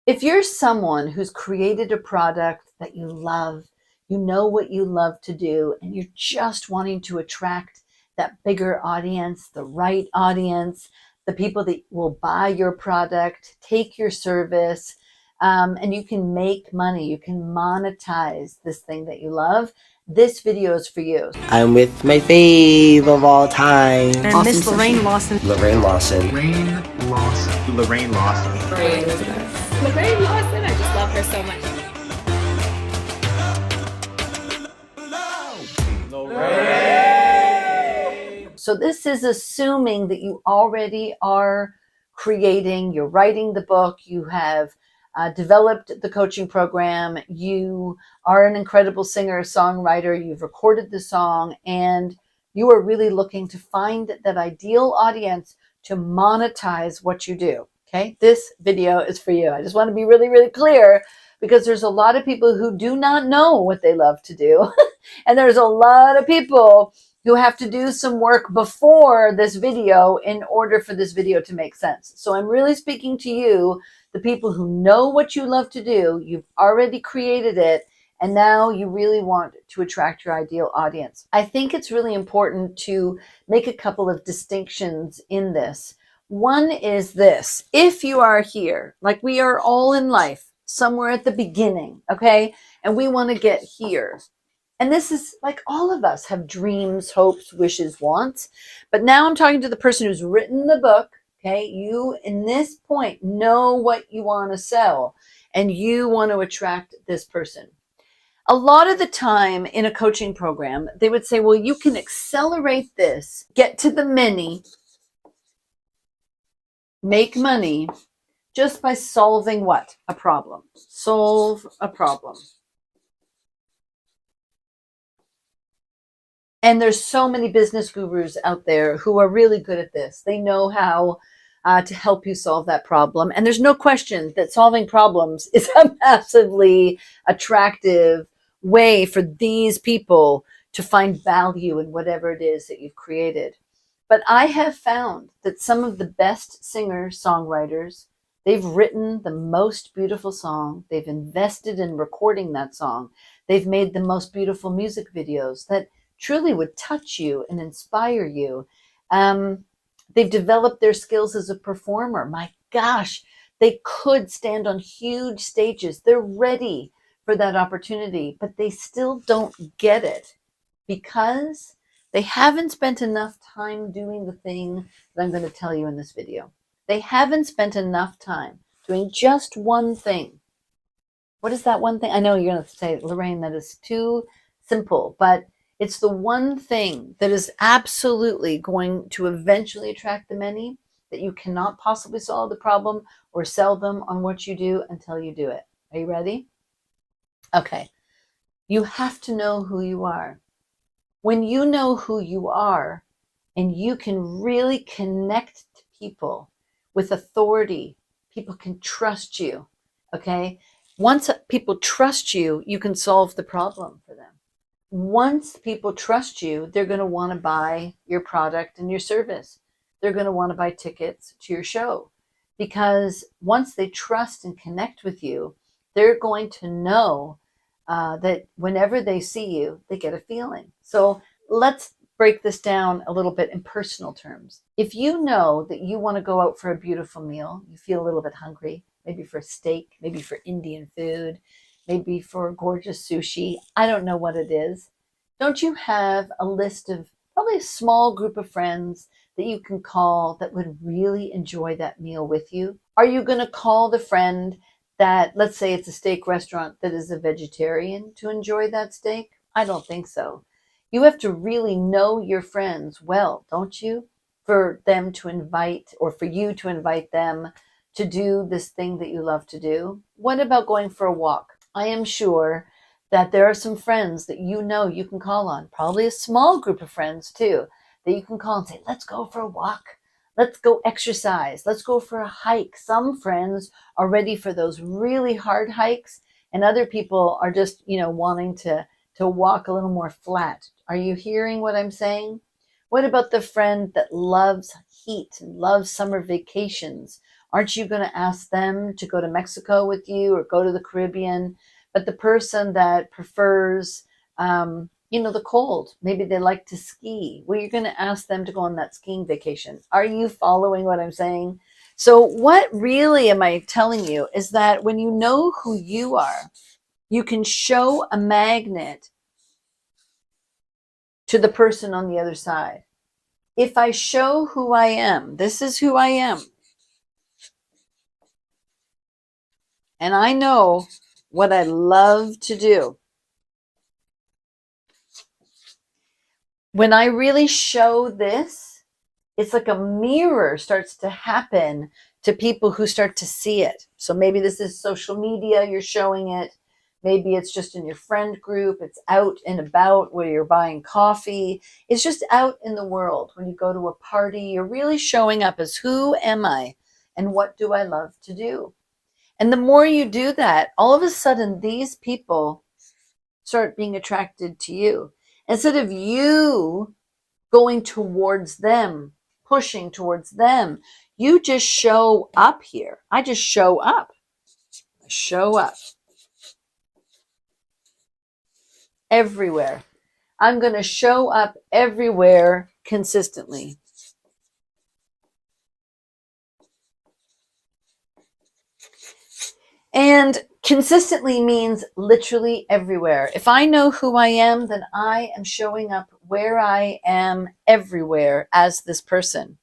If you're someone who's created a product that you love, you know what you love to do, and you're just wanting to attract that bigger audience, the right audience, the people that will buy your product, take your service, and you can make money, you can monetize this thing that you love, this video is for you. I'm with my fave of all time. And Miss Lorraine Lawson. Lorraine Lawson. Lorraine Lawson. Lorraine Lawson. Lorraine Lawson, I just love her so much. So this is assuming that you already are creating, you're writing the book, you have developed the coaching program, you are an incredible singer, songwriter, you've recorded the song, and you are really looking to find that ideal audience to monetize what you do. Okay, this video is for you. I just want to be really, really clear, because there's a lot of people who do not know what they love to do. And there's a lot of people who have to do some work before this video in order for this video to make sense. So I'm really speaking to you, the people who know what you love to do, you've already created it, and now you really want to attract your ideal audience. I think it's really important to make a couple of distinctions in this. One is this: if you are here, like we are all in life, somewhere at the beginning, okay, and we want to get here. And this is like all of us have dreams, hopes, wishes, wants. But now I'm talking to the person who's written the book. Okay, you in this point know what you want to sell, and you want to attract this person. A lot of the time in a coaching program, they would say, well, you can accelerate this, get to the many, make money just by solving what? A problem. Solve a problem. And there's so many business gurus out there who are really good at this. They know how to help you solve that problem. And there's no question that solving problems is a massively attractive way for these people to find value in whatever it is that you've created. But I have found that some of the best singers, songwriters, they've written the most beautiful song. They've invested in recording that song. They've made the most beautiful music videos that truly would touch you and inspire you. They've developed their skills as a performer. My gosh, they could stand on huge stages. They're ready for that opportunity, but they still don't get it because they haven't spent enough time doing the thing that I'm going to tell you in this video. They haven't spent enough time doing just one thing. What is that one thing? I know you're going to say, Lorraine, that is too simple, but it's the one thing that is absolutely going to eventually attract the many, that you cannot possibly solve the problem or sell them on what you do until you do it. Are you ready? Okay. You have to know who you are. When you know who you are and you can really connect to people with authority, people can trust you. Okay. Once people trust you, you can solve the problem for them. Once people trust you, they're going to want to buy your product and your service. They're going to want to buy tickets to your show, because once they trust and connect with you, they're going to know that whenever they see you, they get a feeling. So let's break this down a little bit in personal terms. If you know that you want to go out for a beautiful meal, you feel a little bit hungry, maybe for steak, maybe for Indian food, maybe for gorgeous sushi, I don't know what it is. Don't you have a list of probably a small group of friends that you can call that would really enjoy that meal with you? Are you going to call the friend that, let's say it's a steak restaurant that is a vegetarian, to enjoy that steak? I don't think so. You have to really know your friends well, don't you? For them to invite, or for you to invite them to do this thing that you love to do. What about going for a walk? I am sure that there are some friends that you know you can call on, probably a small group of friends too, that you can call and say, let's go for a walk. Let's go exercise. Let's go for a hike. Some friends are ready for those really hard hikes, and other people are just, wanting to walk a little more flat. Are you hearing what I'm saying? What about the friend that loves heat and loves summer vacations? Aren't you going to ask them to go to Mexico with you or go to the Caribbean? But the person that prefers, the cold, maybe they like to ski. Well, you're going to ask them to go on that skiing vacation. Are you following what I'm saying? So what really am I telling you is that when you know who you are, you can show a magnet to the person on the other side. If I show who I am, this is who I am, and I know what I love to do. When I really show this, it's like a mirror starts to happen to people who start to see it. So maybe this is social media, you're showing it. Maybe it's just in your friend group. It's out and about where you're buying coffee. It's just out in the world. When you go to a party, you're really showing up as who am I and what do I love to do? And the more you do that, all of a sudden these people start being attracted to you. Instead of you going towards them, pushing towards them, you just show up here. I just show up. I show up. Everywhere. I'm going to show up everywhere consistently. And consistently means literally everywhere. If I know who I am, then I am showing up where I am everywhere as this person.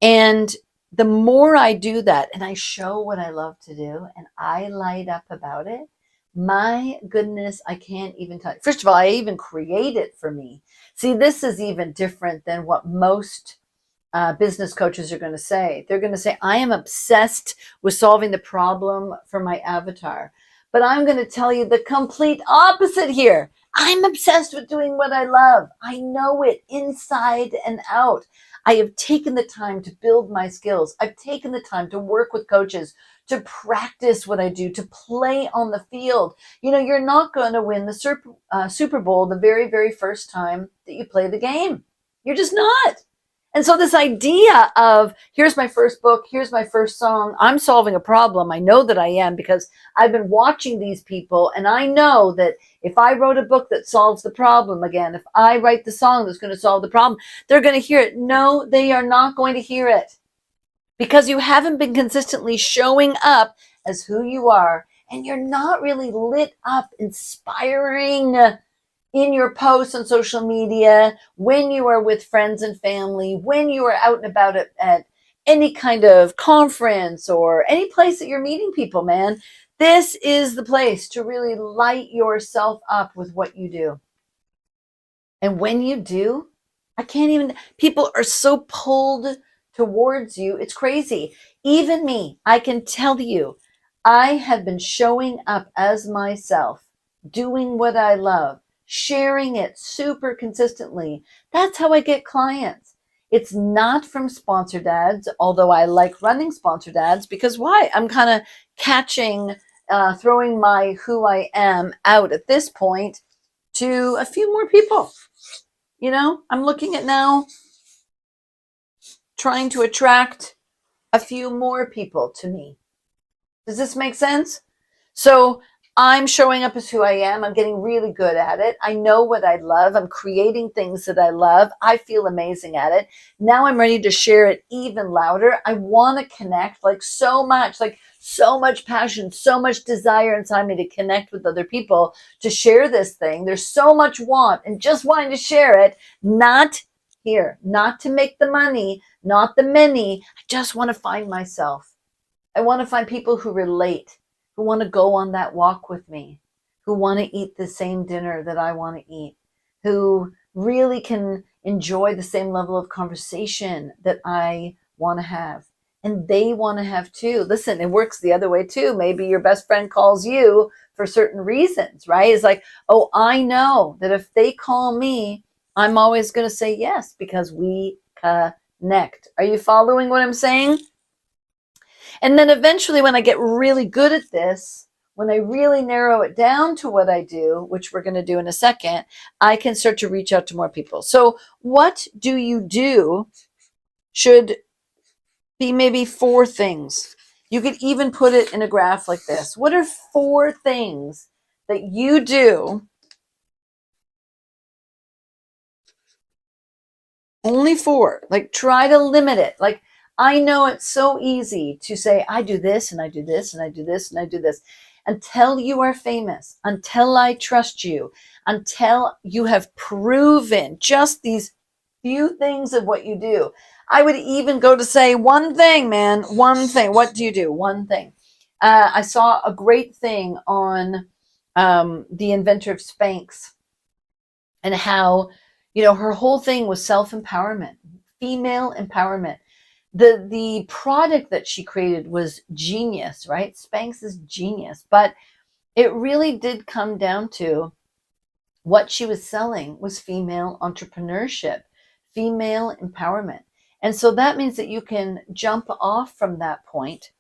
And the more I do that and I show what I love to do and I light up about it, my goodness, I can't even tell you. First of all, I even create it for me. See, this is even different than what most business coaches are going to say. They're going to say, I am obsessed with solving the problem for my avatar. But I'm going to tell you the complete opposite here. I'm obsessed with doing what I love. I know it inside and out. I have taken the time to build my skills. I've taken the time to work with coaches, to practice what I do, to play on the field. You're not going to win the Super Bowl the very, very first time that you play the game. You're just not. And so this idea of here's my first book, here's my first song, I'm solving a problem. I know that I am because I've been watching these people, and I know that if I wrote a book that solves the problem again, if I write the song that's going to solve the problem, they're going to hear it. No, they are not going to hear it because you haven't been consistently showing up as who you are, and you're not really lit up, inspiring in your posts on social media, when you are with friends and family, when you are out and about at any kind of conference or any place that you're meeting people, man. This is the place to really light yourself up with what you do. And when you do, people are so pulled towards you. It's crazy. Even me, I can tell you, I have been showing up as myself, doing what I love, sharing it super consistently. That's how I get clients. It's not from sponsored ads, although I like running sponsored ads because why? I'm kind of throwing my who I am out at this point to a few more people. I'm looking at now trying to attract a few more people to me. Does this make sense? So I'm showing up as who I am. I'm getting really good at it. I know what I love. I'm creating things that I love. I feel amazing at it. Now I'm ready to share it even louder. I want to connect so much passion, so much desire inside me to connect with other people, to share this thing. There's so much want and just wanting to share it, not here, not to make the money, not the many. I just want to find myself. I want to find people who relate, who want to go on that walk with me, who want to eat the same dinner that I want to eat, who really can enjoy the same level of conversation that I want to have. And they want to have too. Listen, it works the other way too. Maybe your best friend calls you for certain reasons, right? It's like, oh, I know that if they call me, I'm always going to say yes because we connect. Are you following what I'm saying? And then eventually when I get really good at this, when I really narrow it down to what I do, which we're going to do in a second, I can start to reach out to more people. So what do you do should be maybe 4 things. You could even put it in a graph like this. What are 4 things that you do? Only 4. Like, try to limit it. Like, I know it's so easy to say, I do this and I do this and I do this and I do this. Until you are famous, until I trust you, until you have proven just these few things of what you do. I would even go to say one thing, man, one thing. What do you do? One thing. I saw a great thing on the inventor of Spanx, and how, her whole thing was self-empowerment, female empowerment. The product that she created was genius, right? Spanx is genius, but it really did come down to what she was selling was female entrepreneurship, female empowerment. And so that means that you can jump off from that point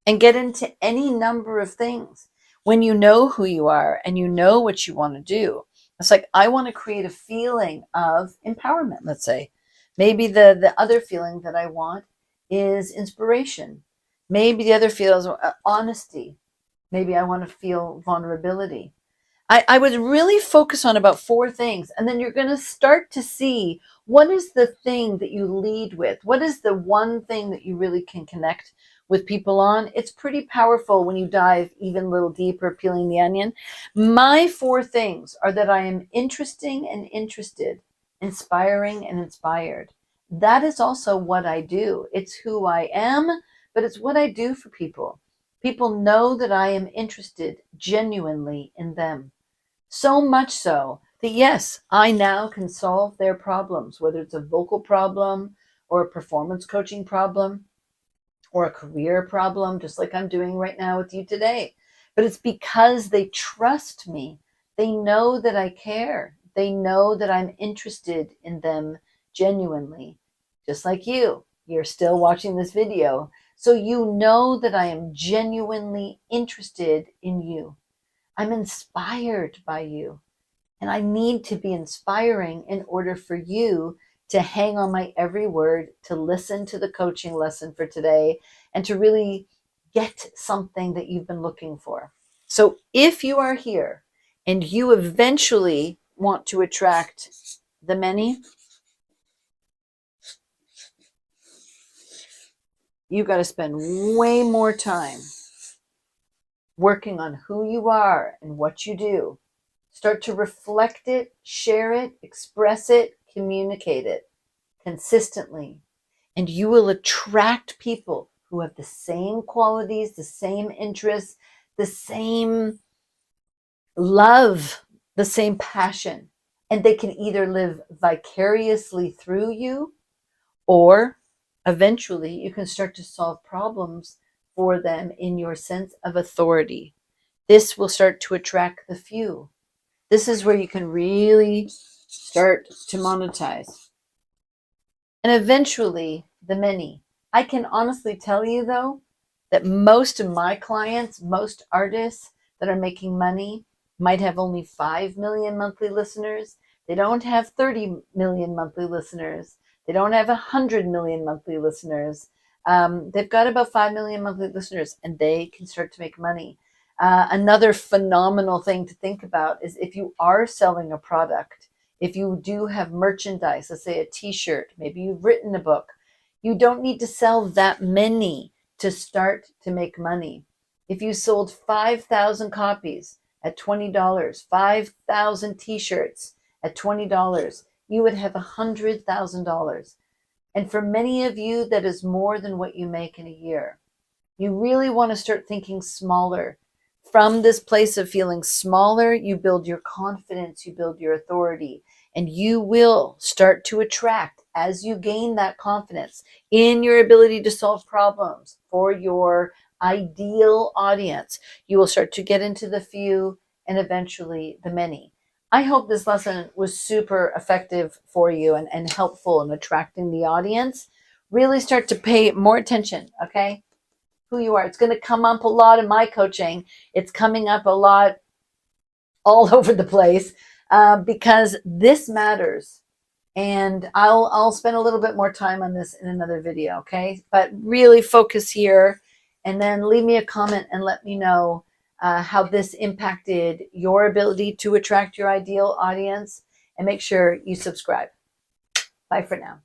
and get into any number of things when you know who you are and you know what you want to do. It's like, I want to create a feeling of empowerment, let's say. Maybe the other feeling that I want is inspiration. Maybe the other feeling is honesty. Maybe I want to feel vulnerability. I would really focus on about 4 things, and then you're going to start to see what is the thing that you lead with. What is the one thing that you really can connect with people on? It's pretty powerful when you dive even a little deeper, peeling the onion. My 4 things are that I am interesting and interested, inspiring and inspired. That is also what I do. It's who I am, but it's what I do for people. People know that I am interested genuinely in them. So much so that, yes, I now can solve their problems, whether it's a vocal problem or a performance coaching problem or a career problem, just like I'm doing right now with you today. But it's because they trust me. They know that I care. They know that I'm interested in them genuinely. Just like you. You're still watching this video. So you know that I am genuinely interested in you. I'm inspired by you. And I need to be inspiring in order for you to hang on my every word, to listen to the coaching lesson for today, and to really get something that you've been looking for. So if you are here and you eventually want to attract the many, you got to spend way more time working on who you are and what you do. Start to reflect it, share it, express it, communicate it consistently. And you will attract people who have the same qualities, the same interests, the same love, the same passion. And they can either live vicariously through you, or eventually you can start to solve problems for them in your sense of authority. This will start to attract the few. This is where you can really start to monetize. And eventually, the many. I can honestly tell you, though, that most of my clients, most artists that are making money, might have only 5 million monthly listeners. They don't have 30 million monthly listeners. They don't have 100 million monthly listeners. They've got about 5 million monthly listeners, and they can start to make money. Another phenomenal thing to think about is if you are selling a product, if you do have merchandise, let's say a t-shirt, maybe you've written a book, you don't need to sell that many to start to make money. If you sold 5,000 copies at $20, 5,000 t-shirts at $20, you would have $100,000. And for many of you, that is more than what you make in a year. You really want to start thinking smaller. From this place of feeling smaller, you build your confidence, you build your authority, and you will start to attract, as you gain that confidence in your ability to solve problems for your ideal audience, you will start to get into the few and eventually the many. I hope this lesson was super effective for you and helpful in attracting the audience. Really start to pay more attention, okay? Who you are. It's going to come up a lot in my coaching. It's coming up a lot all over the place because this matters. And I'll spend a little bit more time on this in another video, okay? But really focus here, and then leave me a comment and let me know how this impacted your ability to attract your ideal audience, and make sure you subscribe. Bye for now.